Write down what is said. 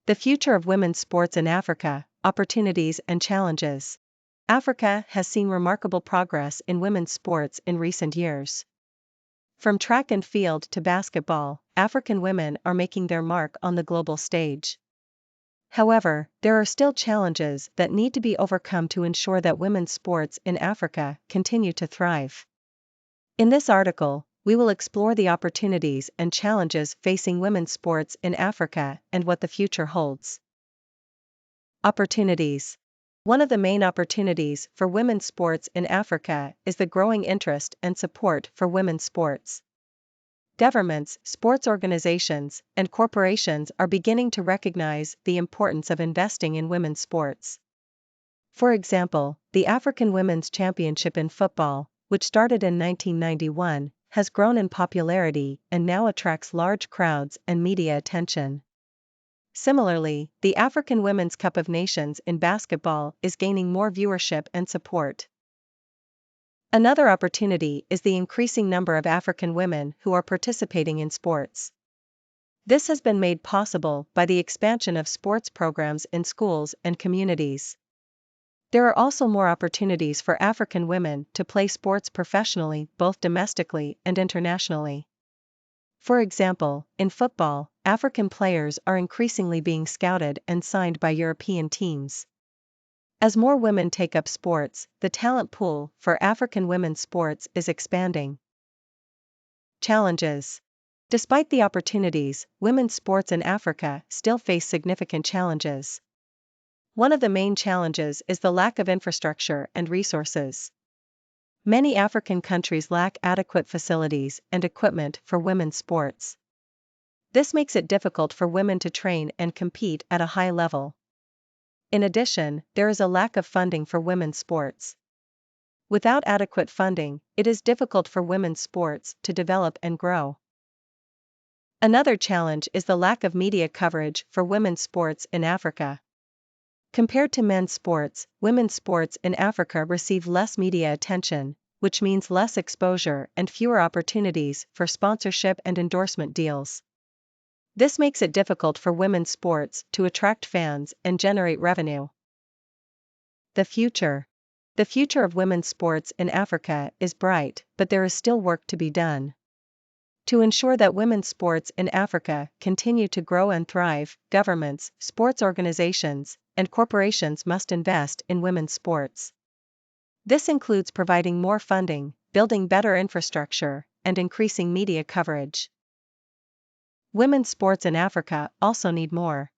The future of women's sports in Africa, opportunities and challenges. Africa has seen remarkable progress in women's sports in recent years. From track and field to basketball, African women are making their mark on the global stage. However, there are still challenges that need to be overcome to ensure that women's sports in Africa continue to thrive. In this article, we will explore the opportunities and challenges facing women's sports in Africa and what the future holds. Opportunities. One of the main opportunities for women's sports in Africa is the growing interest and support for women's sports. Governments, sports organizations, and corporations are beginning to recognize the importance of investing in women's sports. For example, the African Women's Championship in football, which started in 1991, has grown in popularity and now attracts large crowds and media attention. Similarly, the African Women's Cup of Nations in basketball is gaining more viewership and support. Another opportunity is the increasing number of African women who are participating in sports. This has been made possible by the expansion of sports programs in schools and communities. There are also more opportunities for African women to play sports professionally, both domestically and internationally. For example, in football, African players are increasingly being scouted and signed by European teams. As more women take up sports, the talent pool for African women's sports is expanding. Challenges. Despite the opportunities, women's sports in Africa still face significant challenges. One of the main challenges is the lack of infrastructure and resources. Many African countries lack adequate facilities and equipment for women's sports. This makes it difficult for women to train and compete at a high level. In addition, there is a lack of funding for women's sports. Without adequate funding, it is difficult for women's sports to develop and grow. Another challenge is the lack of media coverage for women's sports in Africa. Compared to men's sports, women's sports in Africa receive less media attention, which means less exposure and fewer opportunities for sponsorship and endorsement deals. This makes it difficult for women's sports to attract fans and generate revenue. The future. The future of women's sports in Africa is bright, but there is still work to be done. To ensure that women's sports in Africa continue to grow and thrive, governments, sports organizations, and corporations must invest in women's sports. This includes providing more funding, building better infrastructure, and increasing media coverage. Women's sports in Africa also need more